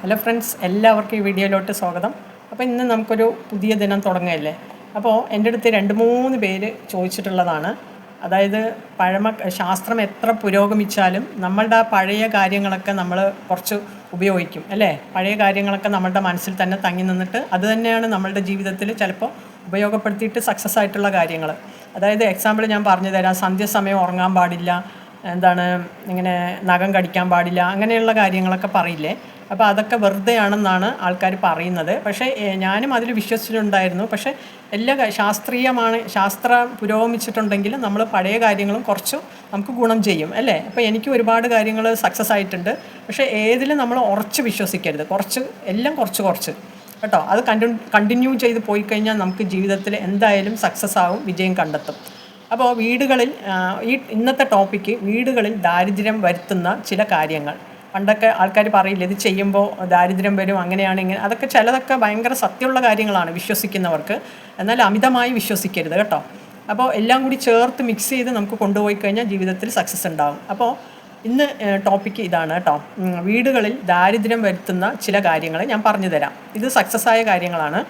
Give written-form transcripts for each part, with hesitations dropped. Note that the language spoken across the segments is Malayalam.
ഹലോ ഫ്രണ്ട്സ്, എല്ലാവർക്കും ഈ വീഡിയോയിലോട്ട് സ്വാഗതം. അപ്പോൾ ഇന്ന് നമുക്കൊരു പുതിയ ദിനം തുടങ്ങുകയല്ലേ. അപ്പോൾ എൻ്റെ അടുത്ത് 2-3 പേര് ചോദിച്ചിട്ടുള്ളതാണ്. അതായത് ശാസ്ത്രം എത്ര പുരോഗമിച്ചാലും നമ്മളുടെ ആ പഴയ കാര്യങ്ങളൊക്കെ നമ്മൾ കുറച്ച് ഉപയോഗിക്കും അല്ലേ. പഴയ കാര്യങ്ങളൊക്കെ നമ്മളുടെ മനസ്സിൽ തന്നെ തങ്ങി നിന്നിട്ട് അത് തന്നെയാണ് നമ്മളുടെ ജീവിതത്തിൽ ചിലപ്പോൾ ഉപയോഗപ്പെടുത്തിയിട്ട് സക്സസ് ആയിട്ടുള്ള കാര്യങ്ങൾ. അതായത് എക്സാമ്പിൾ ഞാൻ പറഞ്ഞു തരാം. സന്ധ്യാസമയം ഉറങ്ങാൻ പാടില്ല, ഇങ്ങനെ നഖം കടിക്കാൻ പാടില്ല, അങ്ങനെയുള്ള കാര്യങ്ങളൊക്കെ പറയില്ലേ. അപ്പോൾ അതൊക്കെ വെറുതെ ആണെന്നാണ് ആൾക്കാർ പറയുന്നത്. പക്ഷേ ഞാനും അതിൽ വിശ്വസിച്ചിട്ടുണ്ടായിരുന്നു. പക്ഷേ ശാസ്ത്രം പുരോഗമിച്ചിട്ടുണ്ടെങ്കിൽ നമ്മൾ പഴയ കാര്യങ്ങളും കുറച്ച് നമുക്ക് ഗുണം ചെയ്യും അല്ലേ. അപ്പോൾ എനിക്ക് ഒരുപാട് കാര്യങ്ങൾ സക്സസ് ആയിട്ടുണ്ട്. പക്ഷേ ഏതിലും നമ്മൾ ഉറച്ച് വിശ്വസിക്കരുത്, എല്ലാം കുറച്ച് കേട്ടോ. അത് കണ്ടിന്യൂ ചെയ്ത് പോയി കഴിഞ്ഞാൽ നമുക്ക് ജീവിതത്തിൽ എന്തായാലും സക്സസ് ആവും, വിജയം കണ്ടെത്തും. അപ്പോൾ ഇന്നത്തെ ടോപ്പിക്ക് വീടുകളിൽ ദാരിദ്ര്യം വരുത്തുന്ന ചില കാര്യങ്ങൾ. പണ്ടൊക്കെ ആൾക്കാർ പറയില്ല, ഇത് ചെയ്യുമ്പോൾ ദാരിദ്ര്യം വരും, അങ്ങനെയാണ് ഇങ്ങനെ. അതൊക്കെ ചിലതൊക്കെ ഭയങ്കര സത്യമുള്ള കാര്യങ്ങളാണ് വിശ്വസിക്കുന്നവർക്ക്. എന്നാൽ അമിതമായി വിശ്വസിക്കരുത് കേട്ടോ. അപ്പോൾ എല്ലാം കൂടി ചേർത്ത് മിക്സ് ചെയ്ത് നമുക്ക് കൊണ്ടുപോയി കഴിഞ്ഞാൽ ജീവിതത്തിൽ സക്സസ് ഉണ്ടാകും. അപ്പോൾ ഇന്ന് ടോപ്പിക്ക് ഇതാണ് കേട്ടോ. വീടുകളിൽ ദാരിദ്ര്യം വരുത്തുന്ന ചില കാര്യങ്ങൾ ഞാൻ പറഞ്ഞു തരാം. ഇത് സക്സസ് ആയ കാര്യങ്ങളാണ്.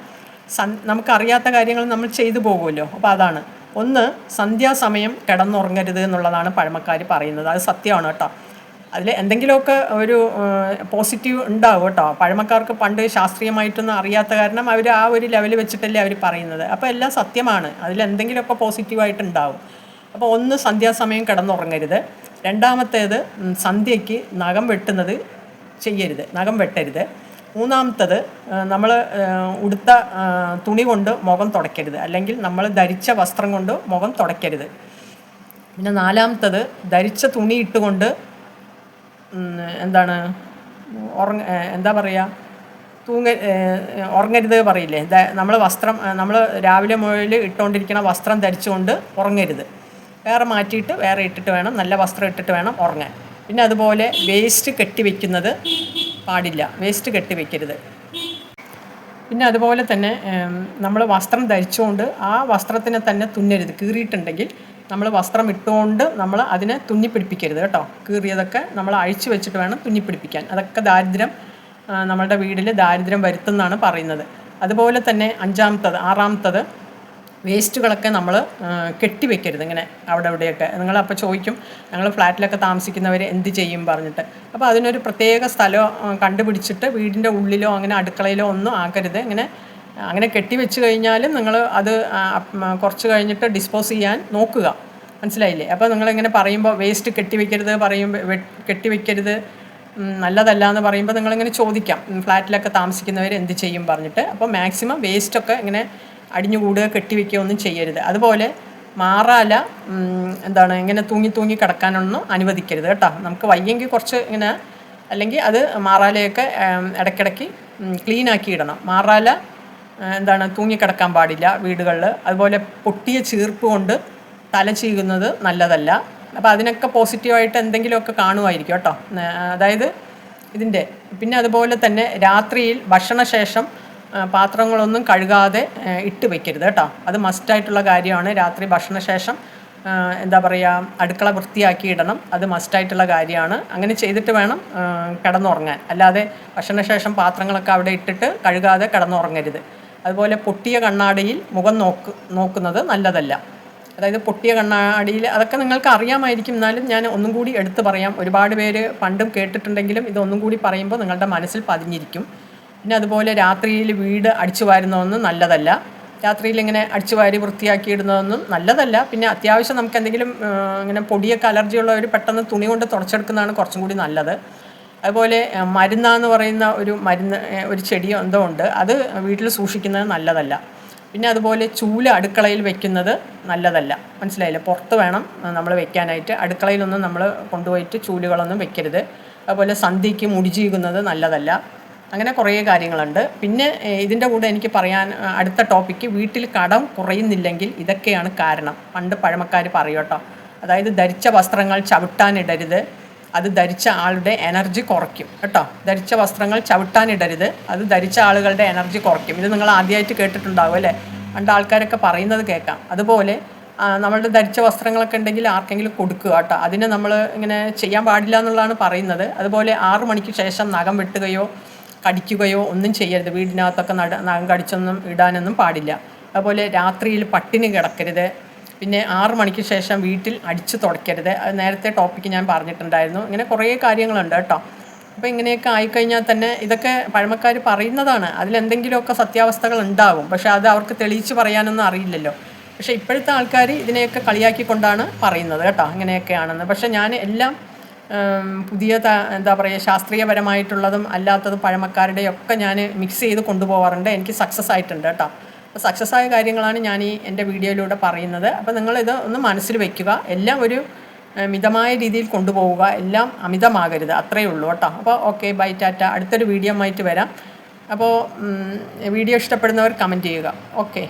നമുക്കറിയാത്ത കാര്യങ്ങൾ നമ്മൾ ചെയ്തു പോകുമല്ലോ. അപ്പോൾ അതാണ്. ഒന്ന്, സന്ധ്യാസമയം കിടന്നുറങ്ങരുത് എന്നുള്ളതാണ് പഴമക്കാർ പറയുന്നത്. അത് സത്യമാണ് കേട്ടോ. അതിൽ എന്തെങ്കിലുമൊക്കെ ഒരു പോസിറ്റീവ് ഉണ്ടാവും കേട്ടോ. പഴമക്കാർക്ക് പണ്ട് ശാസ്ത്രീയമായിട്ടൊന്നും അറിയാത്ത കാരണം അവർ ആ ഒരു ലെവൽ വെച്ചിട്ടല്ലേ അവർ പറയുന്നത്. അപ്പോൾ എല്ലാം സത്യമാണ്, അതിലെന്തെങ്കിലുമൊക്കെ പോസിറ്റീവായിട്ടുണ്ടാവും. അപ്പോൾ ഒന്ന്, സന്ധ്യാസമയം കിടന്നുറങ്ങരുത്. രണ്ടാമത്തേത്, സന്ധ്യയ്ക്ക് നഖം വെട്ടരുത്. മൂന്നാമത്തത്, നമ്മൾ ഉടുത്ത തുണി കൊണ്ട് മുഖം തുടയ്ക്കരുത്, അല്ലെങ്കിൽ നമ്മൾ ധരിച്ച വസ്ത്രം കൊണ്ട് മുഖം തുടയ്ക്കരുത്. പിന്നെ നാലാമത്തത്, ധരിച്ച തുണി ഇട്ടുകൊണ്ട് ഉറങ്ങരുത് പറയില്ലേ. നമ്മൾ രാവിലെ മുതൽ ഇട്ടുകൊണ്ടിരിക്കുന്ന വസ്ത്രം ധരിച്ചുകൊണ്ട് ഉറങ്ങരുത്. വേറെ മാറ്റിയിട്ട് വേറെ ഇട്ടിട്ട് വേണം, നല്ല വസ്ത്രം ഇട്ടിട്ട് വേണം ഉറങ്ങാൻ. പിന്നെ അതുപോലെ വേസ്റ്റ് കെട്ടിവെക്കുന്നത് പാടില്ല, വേസ്റ്റ് കെട്ടിവെക്കരുത്. പിന്നെ അതുപോലെ തന്നെ നമ്മൾ വസ്ത്രം ധരിച്ചുകൊണ്ട് ആ വസ്ത്രത്തിനെ തന്നെ തുന്നരുത്. കീറിയിട്ടുണ്ടെങ്കിൽ നമ്മൾ വസ്ത്രം ഇട്ടുകൊണ്ട് നമ്മൾ അതിനെ തുന്നിപ്പിടിപ്പിക്കരുത് കേട്ടോ. കീറിയതൊക്കെ നമ്മൾ അഴിച്ചു വെച്ചിട്ട് വേണം തുന്നിപ്പിടിപ്പിക്കാൻ. അതൊക്കെ നമ്മളുടെ വീട്ടിൽ ദാരിദ്ര്യം വരുത്തുന്നതാണ് പറയുന്നത്. അതുപോലെ തന്നെ ആറാമത്തത്, വേസ്റ്റുകളൊക്കെ നമ്മൾ കെട്ടിവെക്കരുത് ഇങ്ങനെ അവിടെ ഇവിടെയൊക്കെ. നിങ്ങളപ്പോൾ ചോദിക്കും, ഞങ്ങൾ ഫ്ലാറ്റിലൊക്കെ താമസിക്കുന്നവർ എന്ത് ചെയ്യും പറഞ്ഞിട്ട്. അപ്പോൾ അതിനൊരു പ്രത്യേക സ്ഥലം കണ്ടുപിടിച്ചിട്ട് വീടിൻ്റെ ഉള്ളിലോ അങ്ങനെ അടുക്കളയിലോ ഒന്നും ആക്കരുത്. അങ്ങനെ കെട്ടിവെച്ച് കഴിഞ്ഞാലും നിങ്ങൾ അത് കുറച്ച് കഴിഞ്ഞിട്ട് ഡിസ്പോസ് ചെയ്യാൻ നോക്കുക. മനസ്സിലായില്ലേ? അപ്പോൾ നിങ്ങളിങ്ങനെ പറയുമ്പോൾ വേസ്റ്റ് കെട്ടിവെക്കരുത് നല്ലതല്ല എന്ന് പറയുമ്പോൾ നിങ്ങളിങ്ങനെ ചോദിക്കാം, ഫ്ലാറ്റിലൊക്കെ താമസിക്കുന്നവർ എന്ത് ചെയ്യും പറഞ്ഞിട്ട്. അപ്പോൾ മാക്സിമം വേസ്റ്റൊക്കെ ഇങ്ങനെ അടിഞ്ഞുകൂടുക, കെട്ടിവെക്കുക ഒന്നും ചെയ്യരുത്. അതുപോലെ മാറാല ഇങ്ങനെ തൂങ്ങി കിടക്കാനൊന്നും അനുവദിക്കരുത് കേട്ടോ. നമുക്ക് വയ്യെങ്കിൽ കുറച്ച് ഇങ്ങനെ, അല്ലെങ്കിൽ അത് മാറാലയൊക്കെ ഇടയ്ക്കിടയ്ക്ക് ക്ലീനാക്കി ഇടണം. മാറാല തൂങ്ങിക്കിടക്കാൻ പാടില്ല വീടുകളിൽ. അതുപോലെ പൊട്ടിയ ചീർപ്പ് കൊണ്ട് തല ചീകുന്നത് നല്ലതല്ല. അപ്പോൾ അതിനൊക്കെ പോസിറ്റീവായിട്ട് എന്തെങ്കിലുമൊക്കെ കാണുമായിരിക്കും കേട്ടോ. അതായത് പിന്നെ അതുപോലെ തന്നെ രാത്രിയിൽ ഭക്ഷണശേഷം പാത്രങ്ങളൊന്നും കഴുകാതെ ഇട്ട് വയ്ക്കരുത് കേട്ടോ. അത് മസ്റ്റായിട്ടുള്ള കാര്യമാണ്. രാത്രി ഭക്ഷണശേഷം അടുക്കള വൃത്തിയാക്കി ഇടണം. അത് മസ്റ്റായിട്ടുള്ള കാര്യമാണ്. അങ്ങനെ ചെയ്തിട്ട് വേണം കിടന്നുറങ്ങാൻ. അല്ലാതെ ഭക്ഷണശേഷം പാത്രങ്ങളൊക്കെ അവിടെ ഇട്ടിട്ട് കഴുകാതെ കിടന്നുറങ്ങരുത്. അതുപോലെ പൊട്ടിയ കണ്ണാടിയിൽ മുഖം നോക്കുന്നത് നല്ലതല്ല. അതായത് പൊട്ടിയ കണ്ണാടിയിൽ, അതൊക്കെ നിങ്ങൾക്ക് അറിയാമായിരിക്കും, എന്നാലും ഞാൻ ഒന്നും കൂടി എടുത്തു പറയാം. ഒരുപാട് പേര് പണ്ടും കേട്ടിട്ടുണ്ടെങ്കിലും ഇതൊന്നും കൂടി പറയുമ്പോൾ നിങ്ങളുടെ മനസ്സിൽ പതിഞ്ഞിരിക്കും. പിന്നെ അതുപോലെ രാത്രിയിൽ വീട് അടിച്ചു വാരുന്നതൊന്നും നല്ലതല്ല. രാത്രിയിൽ ഇങ്ങനെ അടിച്ചു വാരി വൃത്തിയാക്കി ഇടുന്നതൊന്നും നല്ലതല്ല. പിന്നെ അത്യാവശ്യം നമുക്ക് എന്തെങ്കിലും ഇങ്ങനെ പൊടിയൊക്കെ അലർജിയുള്ളവർ പെട്ടെന്ന് തുണി കൊണ്ട് തുടച്ചെടുക്കുന്നതാണ് കുറച്ചും കൂടി നല്ലത്. അതുപോലെ മരുന്നാന്ന് പറയുന്ന ഒരു ചെടിയോ എന്തോ ഉണ്ട്, അത് വീട്ടിൽ സൂക്ഷിക്കുന്നത് നല്ലതല്ല. പിന്നെ അതുപോലെ ചൂല് അടുക്കളയിൽ വെക്കുന്നത് നല്ലതല്ല. മനസ്സിലായില്ലേ? പുറത്ത് വേണം നമ്മൾ വെക്കാനായിട്ട്. അടുക്കളയിലൊന്നും നമ്മൾ കൊണ്ടുപോയിട്ട് ചൂലുകളൊന്നും വെക്കരുത്. അതുപോലെ സന്ധ്യയ്ക്ക് മുടി ചീകുന്നത് നല്ലതല്ല. അങ്ങനെ കുറേ കാര്യങ്ങളുണ്ട്. പിന്നെ ഇതിൻ്റെ കൂടെ എനിക്ക് പറയാൻ അടുത്ത ടോപ്പിക്ക്, വീട്ടിൽ കടം കുറയുന്നില്ലെങ്കിൽ ഇതൊക്കെയാണ് കാരണം. പണ്ട് പഴമക്കാർ പറയും കേട്ടോ. അതായത് ധരിച്ച വസ്ത്രങ്ങൾ ചവിട്ടാനിടരുത്, അത് ധരിച്ച ആളുടെ എനർജി കുറയ്ക്കും കേട്ടോ. ധരിച്ച വസ്ത്രങ്ങൾ ചവിട്ടാനിടരുത്, അത് ധരിച്ച ആളുകളുടെ എനർജി കുറയ്ക്കും. ഇത് നിങ്ങൾ ആദ്യമായിട്ട് കേട്ടിട്ടുണ്ടാവും അല്ലേ. പണ്ട് ആൾക്കാരൊക്കെ പറയുന്നത് കേൾക്കാം. അതുപോലെ നമ്മളുടെ ധരിച്ച വസ്ത്രങ്ങളൊക്കെ ഉണ്ടെങ്കിൽ ആർക്കെങ്കിലും കൊടുക്കുക കേട്ടോ. അതിന് നമ്മൾ ഇങ്ങനെ ചെയ്യാൻ പാടില്ല എന്നുള്ളതാണ് പറയുന്നത്. അതുപോലെ 6 മണിക്ക് ശേഷം നഖം വെട്ടുകയോ കടിക്കുകയോ ഒന്നും ചെയ്യരുത്. വീടിനകത്തൊക്കെ നഖം കടിച്ചൊന്നും ഇടാനൊന്നും പാടില്ല. അതുപോലെ രാത്രിയിൽ പട്ടിണി കിടക്കരുത്. പിന്നെ 6 മണിക്ക് ശേഷം വീട്ടിൽ അടിച്ചു തുടയ്ക്കരുത്. അത് നേരത്തെ ടോപ്പിക്ക് ഞാൻ പറഞ്ഞിട്ടുണ്ടായിരുന്നു. ഇങ്ങനെ കുറേ കാര്യങ്ങളുണ്ട് കേട്ടോ. അപ്പോൾ ഇങ്ങനെയൊക്കെ ആയിക്കഴിഞ്ഞാൽ തന്നെ ഇതൊക്കെ പഴമക്കാർ പറയുന്നതാണ്. അതിലെന്തെങ്കിലുമൊക്കെ സത്യാവസ്ഥകൾ ഉണ്ടാകും. പക്ഷേ അത് അവർക്ക് തെളിയിച്ച് പറയാനൊന്നും അറിയില്ലല്ലോ. പക്ഷേ ഇപ്പോഴത്തെ ആൾക്കാർ ഇതിനെയൊക്കെ കളിയാക്കിക്കൊണ്ടാണ് പറയുന്നത് കേട്ടോ, ഇങ്ങനെയൊക്കെയാണെന്ന്. പക്ഷേ ഞാൻ എല്ലാം പുതിയ എന്താ പറയുക, ശാസ്ത്രീയപരമായിട്ടുള്ളതും അല്ലാത്തതും പഴമക്കാരുടെയൊക്കെ ഞാൻ മിക്സ് ചെയ്ത് കൊണ്ടുപോകാറുണ്ട്. എനിക്ക് സക്സസ് ആയിട്ടുണ്ട് കേട്ടോ. അപ്പോൾ സക്സസ് ആയ കാര്യങ്ങളാണ് ഞാൻ എൻ്റെ വീഡിയോയിലൂടെ പറയുന്നത്. അപ്പോൾ നിങ്ങളിത് ഒന്ന് മനസ്സിൽ വയ്ക്കുക. എല്ലാം ഒരു മിതമായ രീതിയിൽ കൊണ്ടുപോവുക. എല്ലാം അമിതമാകരുത്, അത്രയേ ഉള്ളൂ കേട്ടോ. അപ്പോൾ ഓക്കെ, ബൈ, ടാറ്റ. അടുത്തൊരു വീഡിയോ ആയിട്ട് വരാം. അപ്പോൾ വീഡിയോ ഇഷ്ടപ്പെടുന്നവർ കമൻറ്റ് ചെയ്യുക. ഓക്കെ.